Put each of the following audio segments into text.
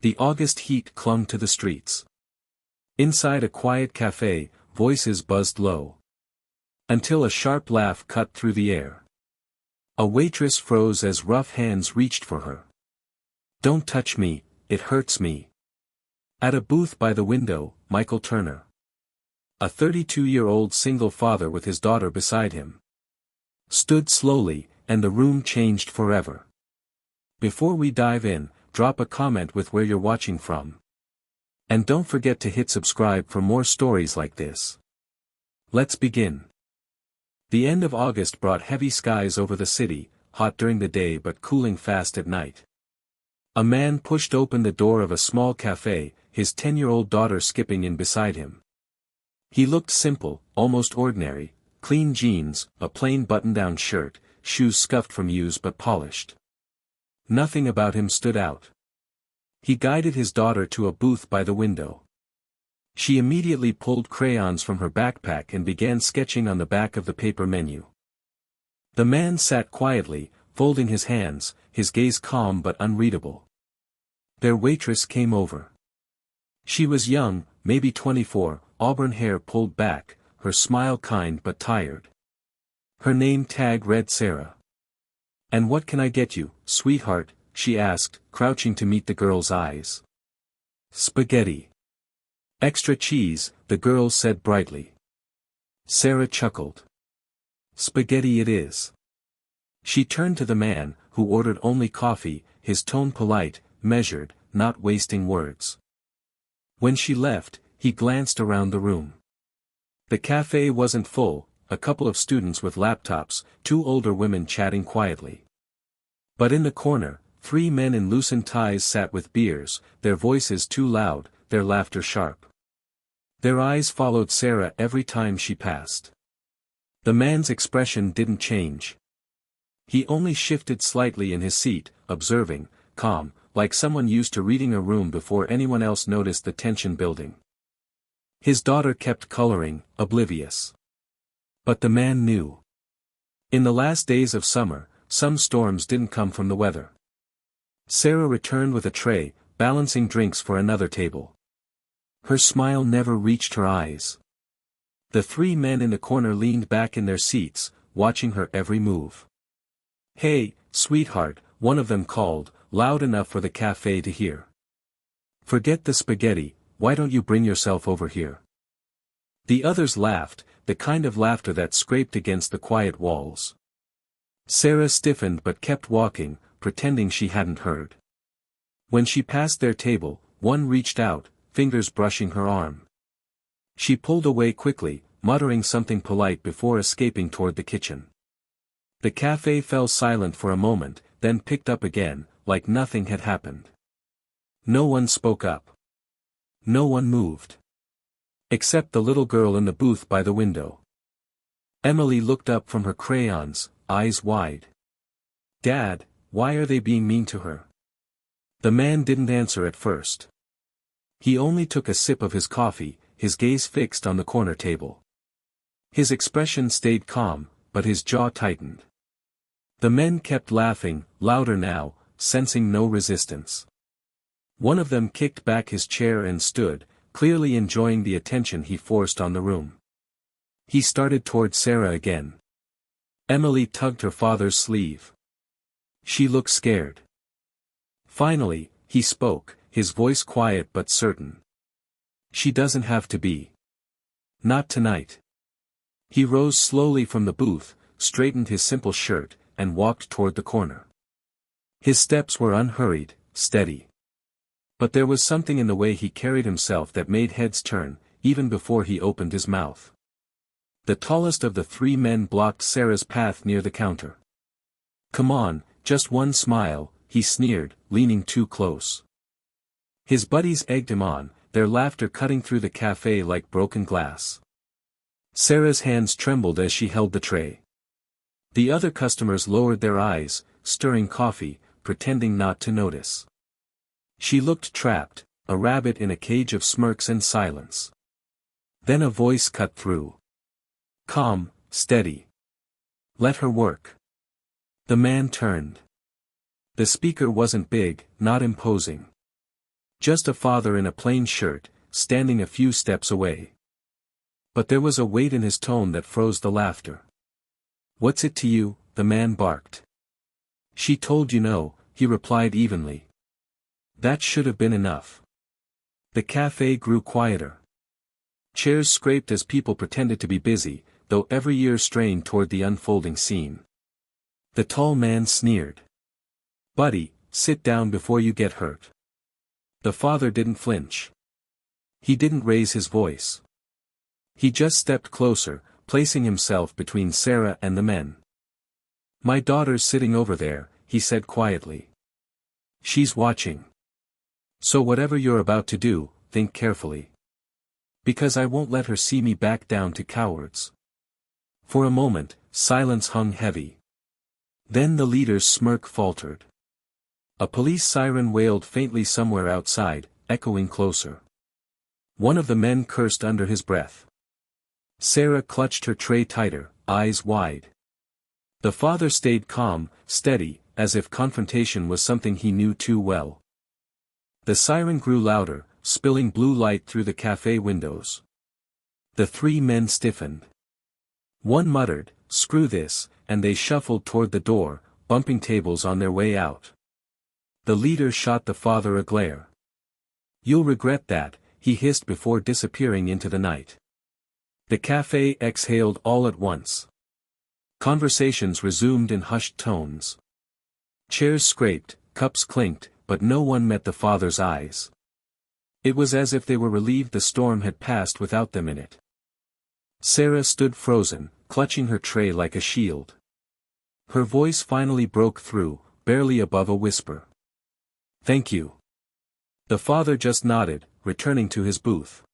The August heat clung to the streets. Inside a quiet cafe, voices buzzed low. Until a sharp laugh cut through the air. A waitress froze as rough hands reached for her. "Don't touch me, it hurts me." At a booth by the window, Michael Turner. A 32-year-old single father with his daughter beside him. Stood slowly, and the room changed forever. Before we dive in, drop a comment with where you're watching from. And don't forget to hit subscribe for more stories like this. Let's begin. The end of August brought heavy skies over the city, hot during the day but cooling fast at night. A man pushed open the door of a small cafe, his 10-year-old daughter skipping in beside him. He looked simple, almost ordinary, clean jeans, a plain button-down shirt, shoes scuffed from use but polished. Nothing about him stood out. He guided his daughter to a booth by the window. She immediately pulled crayons from her backpack and began sketching on the back of the paper menu. The man sat quietly, folding his hands, his gaze calm but unreadable. Their waitress came over. She was young, maybe 24, auburn hair pulled back, her smile kind but tired. Her name tag read Sarah. "And what can I get you, sweetheart?" she asked, crouching to meet the girl's eyes. "Spaghetti. Extra cheese," the girl said brightly. Sarah chuckled. "Spaghetti it is." She turned to the man, who ordered only coffee, his tone polite, measured, not wasting words. When she left, he glanced around the room. The cafe wasn't full, a couple of students with laptops, two older women chatting quietly. But in the corner, three men in loosened ties sat with beers, their voices too loud, their laughter sharp. Their eyes followed Sarah every time she passed. The man's expression didn't change. He only shifted slightly in his seat, observing, calm, like someone used to reading a room before anyone else noticed the tension building. His daughter kept coloring, oblivious. But the man knew. In the last days of summer, some storms didn't come from the weather. Sarah returned with a tray, balancing drinks for another table. Her smile never reached her eyes. The three men in the corner leaned back in their seats, watching her every move. "Hey, sweetheart," one of them called, loud enough for the cafe to hear. "Forget the spaghetti, why don't you bring yourself over here?" The others laughed, the kind of laughter that scraped against the quiet walls. Sarah stiffened but kept walking, pretending she hadn't heard. When she passed their table, one reached out, fingers brushing her arm. She pulled away quickly, muttering something polite before escaping toward the kitchen. The cafe fell silent for a moment, then picked up again, like nothing had happened. No one spoke up. No one moved. Except the little girl in the booth by the window. Emily looked up from her crayons, eyes wide. "Dad, why are they being mean to her?" The man didn't answer at first. He only took a sip of his coffee, his gaze fixed on the corner table. His expression stayed calm, but his jaw tightened. The men kept laughing, louder now, sensing no resistance. One of them kicked back his chair and stood, clearly enjoying the attention he forced on the room. He started toward Sarah again. Emily tugged her father's sleeve. She looked scared. Finally, he spoke, his voice quiet but certain. "She doesn't have to be. Not tonight." He rose slowly from the booth, straightened his simple shirt, and walked toward the corner. His steps were unhurried, steady. But there was something in the way he carried himself that made heads turn, even before he opened his mouth. The tallest of the three men blocked Sarah's path near the counter. "Come on, just one smile," he sneered, leaning too close. His buddies egged him on, their laughter cutting through the cafe like broken glass. Sarah's hands trembled as she held the tray. The other customers lowered their eyes, stirring coffee, pretending not to notice. She looked trapped, a rabbit in a cage of smirks and silence. Then a voice cut through. "Calm, steady. Let her work." The man turned. The speaker wasn't big, not imposing. Just a father in a plain shirt, standing a few steps away. But there was a weight in his tone that froze the laughter. "What's it to you?" the man barked. "She told you no," he replied evenly. That should have been enough. The cafe grew quieter. Chairs scraped as people pretended to be busy, though every ear strained toward the unfolding scene. The tall man sneered. "Buddy, sit down before you get hurt." The father didn't flinch. He didn't raise his voice. He just stepped closer, placing himself between Sarah and the men. "My daughter's sitting over there," he said quietly. "She's watching. So whatever you're about to do, think carefully. Because I won't let her see me back down to cowards." For a moment, silence hung heavy. Then the leader's smirk faltered. A police siren wailed faintly somewhere outside, echoing closer. One of the men cursed under his breath. Sarah clutched her tray tighter, eyes wide. The father stayed calm, steady, as if confrontation was something he knew too well. The siren grew louder, spilling blue light through the cafe windows. The three men stiffened. One muttered, "Screw this," and they shuffled toward the door, bumping tables on their way out. The leader shot the father a glare. "You'll regret that," he hissed before disappearing into the night. The cafe exhaled all at once. Conversations resumed in hushed tones. Chairs scraped, cups clinked, but no one met the father's eyes. It was as if they were relieved the storm had passed without them in it. Sarah stood frozen, clutching her tray like a shield. Her voice finally broke through, barely above a whisper. "Thank you." The father just nodded, returning to his booth.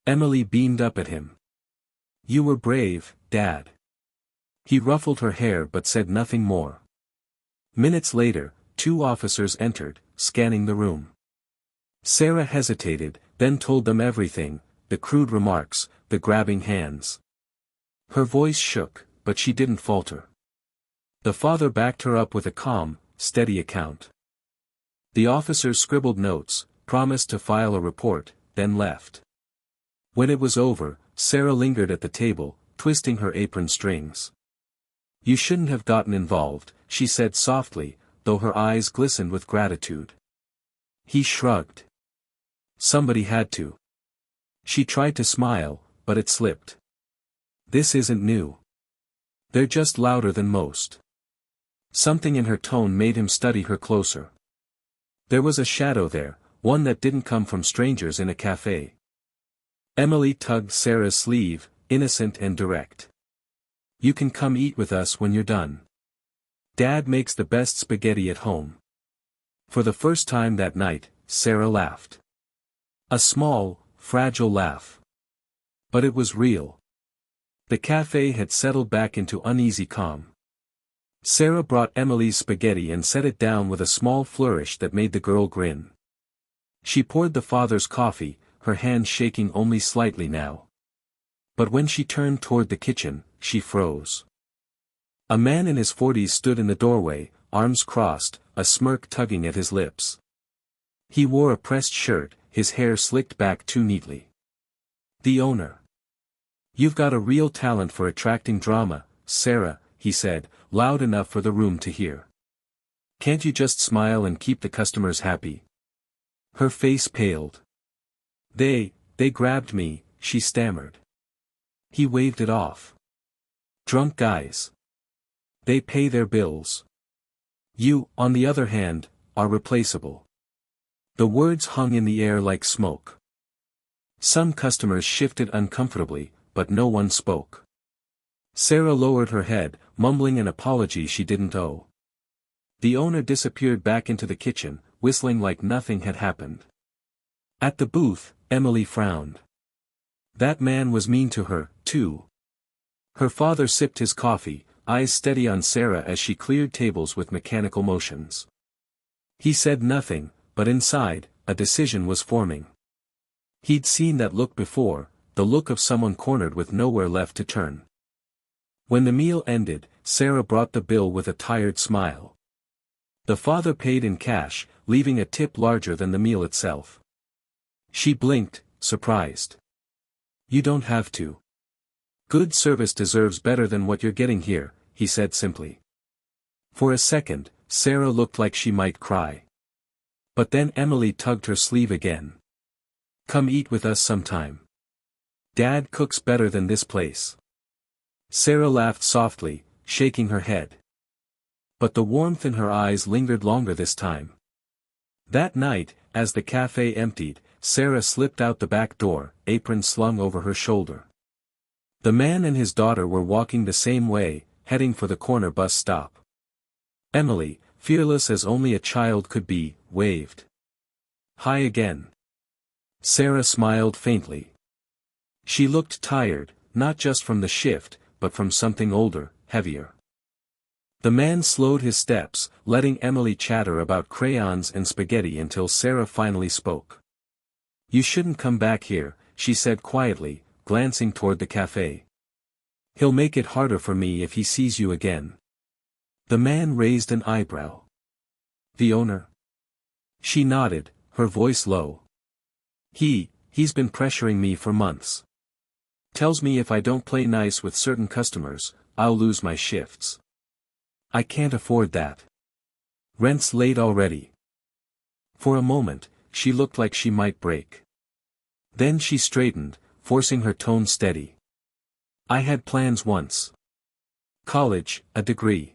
Emily beamed up at him. "You were brave, Dad." He ruffled her hair but said nothing more. Minutes later, two officers entered, scanning the room. Sarah hesitated, then told them everything, the crude remarks, the grabbing hands. Her voice shook, but she didn't falter. The father backed her up with a calm, steady account. The officers scribbled notes, promised to file a report, then left. When it was over, Sarah lingered at the table, twisting her apron strings. "You shouldn't have gotten involved," she said softly, though her eyes glistened with gratitude. He shrugged. "Somebody had to." She tried to smile, but it slipped. "This isn't new. They're just louder than most." Something in her tone made him study her closer. There was a shadow there, one that didn't come from strangers in a cafe. Emily tugged Sarah's sleeve, innocent and direct. "You can come eat with us when you're done. Dad makes the best spaghetti at home." For the first time that night, Sarah laughed. A small, fragile laugh. But it was real. The cafe had settled back into uneasy calm. Sarah brought Emily's spaghetti and set it down with a small flourish that made the girl grin. She poured the father's coffee, her hand shaking only slightly now. But when she turned toward the kitchen, she froze. A man in his 40s stood in the doorway, arms crossed, a smirk tugging at his lips. He wore a pressed shirt, his hair slicked back too neatly. The owner. "You've got a real talent for attracting drama, Sarah," he said, loud enough for the room to hear. "Can't you just smile and keep the customers happy?" Her face paled. They grabbed me," she stammered. He waved it off. "Drunk guys. They pay their bills. You, on the other hand, are replaceable." The words hung in the air like smoke. Some customers shifted uncomfortably, but no one spoke. Sarah lowered her head, mumbling an apology she didn't owe. The owner disappeared back into the kitchen, whistling like nothing had happened. At the booth, Emily frowned. That man was mean to her, too. Her father sipped his coffee, eyes steady on Sarah as she cleared tables with mechanical motions. He said nothing, but inside, a decision was forming. He'd seen that look before, the look of someone cornered with nowhere left to turn. When the meal ended, Sarah brought the bill with a tired smile. The father paid in cash, leaving a tip larger than the meal itself. She blinked, surprised. "You don't have to. Good service deserves better than what you're getting here," he said simply. For a second, Sarah looked like she might cry. But then Emily tugged her sleeve again. "Come eat with us sometime. Dad cooks better than this place." Sarah laughed softly, shaking her head. But the warmth in her eyes lingered longer this time. That night, as the cafe emptied, Sarah slipped out the back door, apron slung over her shoulder. The man and his daughter were walking the same way, heading for the corner bus stop. Emily, fearless as only a child could be, waved. "Hi again." Sarah smiled faintly. She looked tired, not just from the shift, but from something older, heavier. The man slowed his steps, letting Emily chatter about crayons and spaghetti until Sarah finally spoke. "You shouldn't come back here," she said quietly, glancing toward the cafe. "He'll make it harder for me if he sees you again." The man raised an eyebrow. "The owner?" She nodded, her voice low. He's been pressuring me for months. Tells me if I don't play nice with certain customers, I'll lose my shifts. I can't afford that. Rent's late already." For a moment, she looked like she might break. Then she straightened, forcing her tone steady. "I had plans once. College, a degree.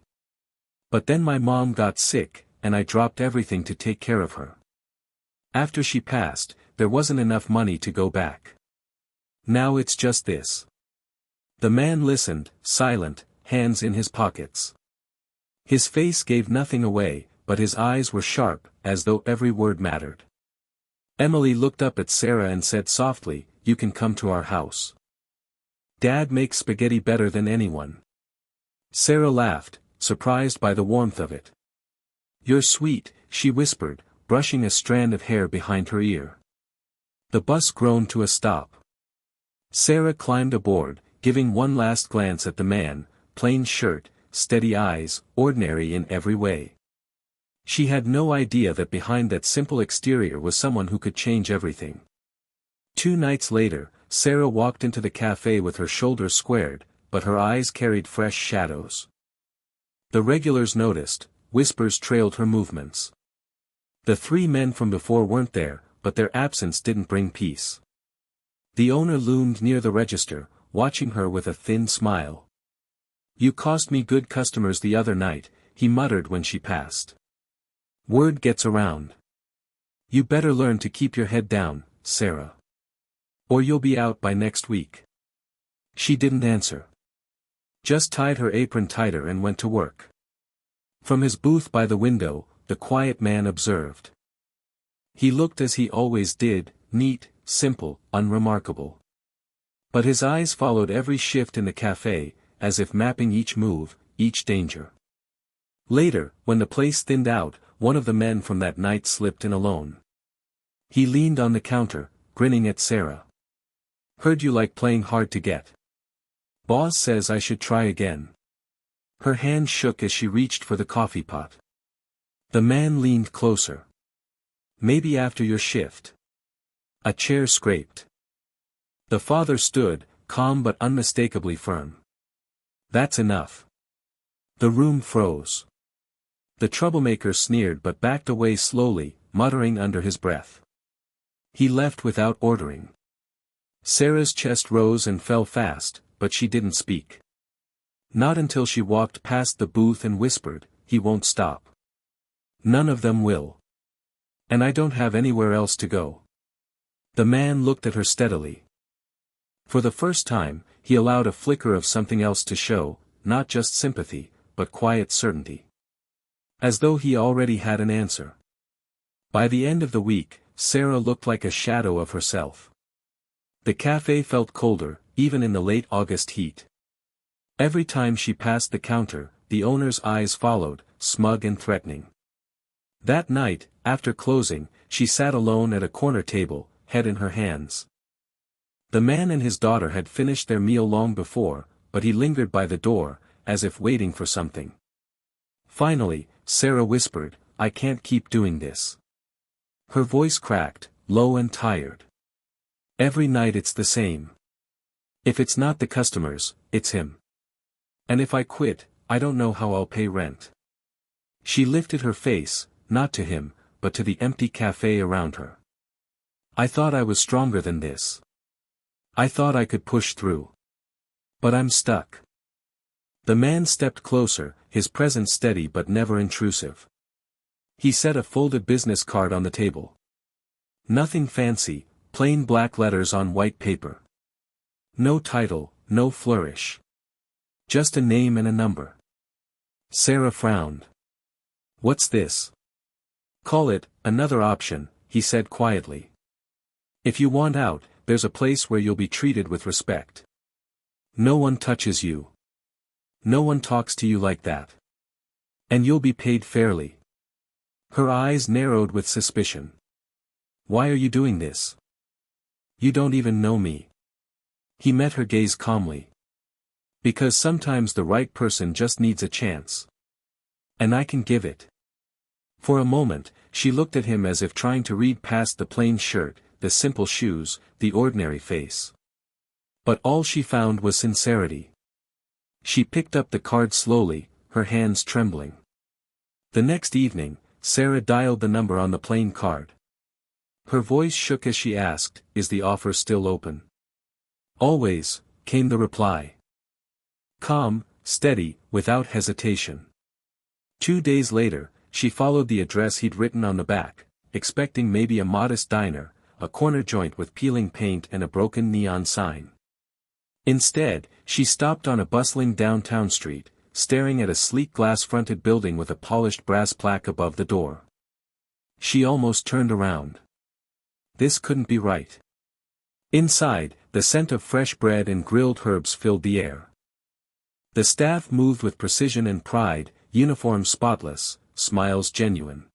But then my mom got sick, and I dropped everything to take care of her. After she passed, there wasn't enough money to go back. Now it's just this." The man listened, silent, hands in his pockets. His face gave nothing away, but his eyes were sharp, as though every word mattered. Emily looked up at Sarah and said softly, "You can come to our house. Dad makes spaghetti better than anyone." Sarah laughed, surprised by the warmth of it. "You're sweet," she whispered, brushing a strand of hair behind her ear. The bus groaned to a stop. Sarah climbed aboard, giving one last glance at the man, plain shirt, steady eyes, ordinary in every way. She had no idea that behind that simple exterior was someone who could change everything. 2 nights later, Sarah walked into the cafe with her shoulders squared, but her eyes carried fresh shadows. The regulars noticed, whispers trailed her movements. The 3 men from before weren't there, but their absence didn't bring peace. The owner loomed near the register, watching her with a thin smile. "You cost me good customers the other night," he muttered when she passed. "Word gets around. You better learn to keep your head down, Sarah. Or you'll be out by next week." She didn't answer. Just tied her apron tighter and went to work. From his booth by the window, the quiet man observed. He looked as he always did, neat, simple, unremarkable. But his eyes followed every shift in the cafe, as if mapping each move, each danger. Later, when the place thinned out, one of the men from that night slipped in alone. He leaned on the counter, grinning at Sarah. "Heard you like playing hard to get. Boss says I should try again." Her hand shook as she reached for the coffee pot. The man leaned closer. "Maybe after your shift." A chair scraped. The father stood, calm but unmistakably firm. "That's enough." The room froze. The troublemaker sneered but backed away slowly, muttering under his breath. He left without ordering. Sarah's chest rose and fell fast, but she didn't speak. Not until she walked past the booth and whispered, "He won't stop. None of them will. And I don't have anywhere else to go." The man looked at her steadily. For the first time, he allowed a flicker of something else to show, not just sympathy, but quiet certainty. As though he already had an answer. By the end of the week, Sarah looked like a shadow of herself. The cafe felt colder, even in the late August heat. Every time she passed the counter, the owner's eyes followed, smug and threatening. That night, after closing, she sat alone at a corner table, head in her hands. The man and his daughter had finished their meal long before, but he lingered by the door, as if waiting for something. Finally, Sarah whispered, "I can't keep doing this. Her voice cracked, low and tired. Every night it's the same. If it's not the customers, it's him. And if I quit, I don't know how I'll pay rent. She lifted her face, not to him, but to the empty cafe around her. I thought I was stronger than this. I thought I could push through. But I'm stuck. The man stepped closer, his presence steady but never intrusive. He set a folded business card on the table. Nothing fancy, plain black letters on white paper. No title, no flourish. Just a name and a number. Sarah frowned. What's this? Call it, another option, he said quietly. If you want out, there's a place where you'll be treated with respect. No one touches you. No one talks to you like that. And you'll be paid fairly. Her eyes narrowed with suspicion. Why are you doing this? You don't even know me. He met her gaze calmly. Because sometimes the right person just needs a chance. And I can give it. For a moment, she looked at him as if trying to read past the plain shirt, the simple shoes, the ordinary face. But all she found was sincerity. She picked up the card slowly, her hands trembling. The next evening, Sarah dialed the number on the plain card. Her voice shook as she asked, "Is the offer still open?" "Always," came the reply. Calm, steady, without hesitation. 2 days later, she followed the address he'd written on the back, expecting maybe a modest diner, a corner joint with peeling paint and a broken neon sign. Instead, she stopped on a bustling downtown street, staring at a sleek glass-fronted building with a polished brass plaque above the door. She almost turned around. This couldn't be right. Inside, the scent of fresh bread and grilled herbs filled the air. The staff moved with precision and pride, uniforms spotless, smiles genuine.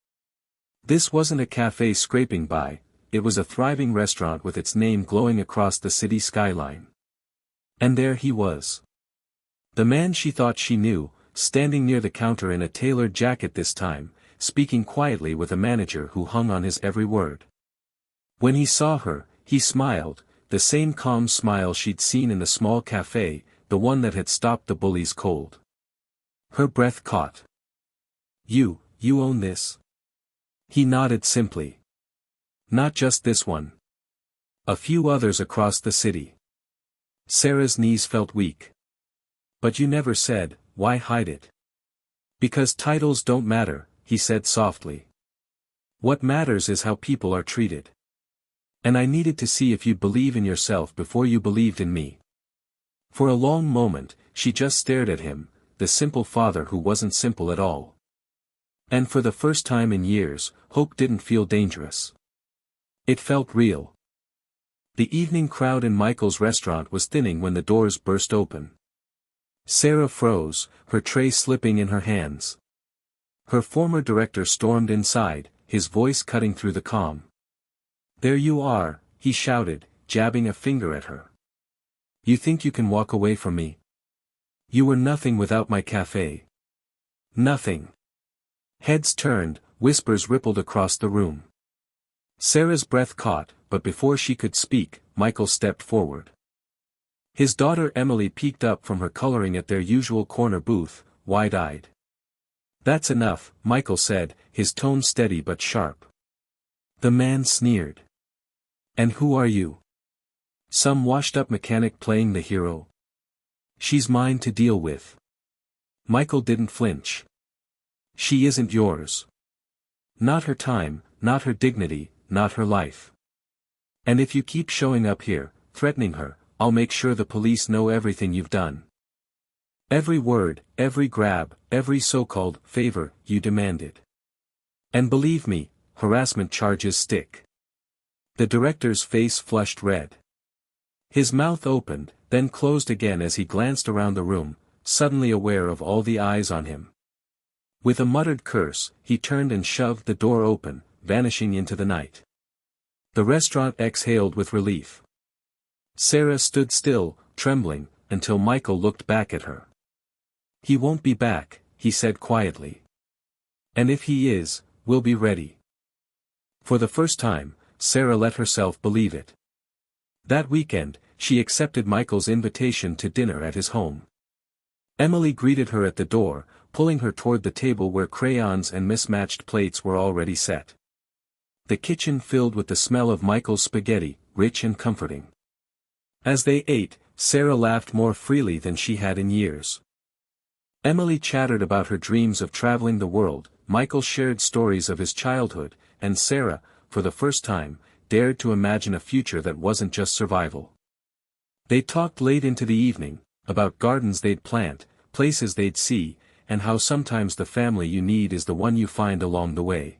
This wasn't a cafe scraping by, it was a thriving restaurant with its name glowing across the city skyline. And there he was. The man she thought she knew, standing near the counter in a tailored jacket this time, speaking quietly with a manager who hung on his every word. When he saw her, he smiled, the same calm smile she'd seen in the small cafe, the one that had stopped the bullies cold. Her breath caught. You own this?" He nodded simply. "Not just this one. A few others across the city." Sarah's knees felt weak. "But you never said, why hide it?" "Because titles don't matter," he said softly. "What matters is how people are treated. And I needed to see if you'd believe in yourself before you believed in me." For a long moment, she just stared at him, the simple father who wasn't simple at all. And for the first time in years, hope didn't feel dangerous. It felt real. The evening crowd in Michael's restaurant was thinning when the doors burst open. Sarah froze, her tray slipping in her hands. Her former director stormed inside, his voice cutting through the calm. "There you are," he shouted, jabbing a finger at her. "You think you can walk away from me? You were nothing without my cafe. Nothing." Heads turned, whispers rippled across the room. Sarah's breath caught, but before she could speak, Michael stepped forward. His daughter Emily peeked up from her coloring at their usual corner booth, wide-eyed. "That's enough," Michael said, his tone steady but sharp. The man sneered. "And who are you? Some washed-up mechanic playing the hero? She's mine to deal with." Michael didn't flinch. "She isn't yours. Not her time, not her dignity, not her life. And if you keep showing up here, threatening her, I'll make sure the police know everything you've done. Every word, every grab, every so-called favor you demanded. And believe me, harassment charges stick." The director's face flushed red. His mouth opened, then closed again as he glanced around the room, suddenly aware of all the eyes on him. With a muttered curse, he turned and shoved the door open, vanishing into the night. The restaurant exhaled with relief. Sarah stood still, trembling, until Michael looked back at her. "He won't be back," he said quietly. "And if he is, we'll be ready." For the first time, Sarah let herself believe it. That weekend, she accepted Michael's invitation to dinner at his home. Emily greeted her at the door, pulling her toward the table where crayons and mismatched plates were already set. The kitchen filled with the smell of Michael's spaghetti, rich and comforting. As they ate, Sarah laughed more freely than she had in years. Emily chattered about her dreams of traveling the world, Michael shared stories of his childhood, and Sarah, for the first time, dared to imagine a future that wasn't just survival. They talked late into the evening, about gardens they'd plant, places they'd see, and how sometimes the family you need is the one you find along the way.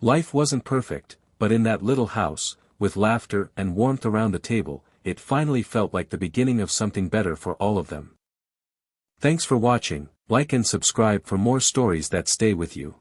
Life wasn't perfect, but in that little house, with laughter and warmth around the table, it finally felt like the beginning of something better for all of them. Thanks for watching, like and subscribe for more stories that stay with you.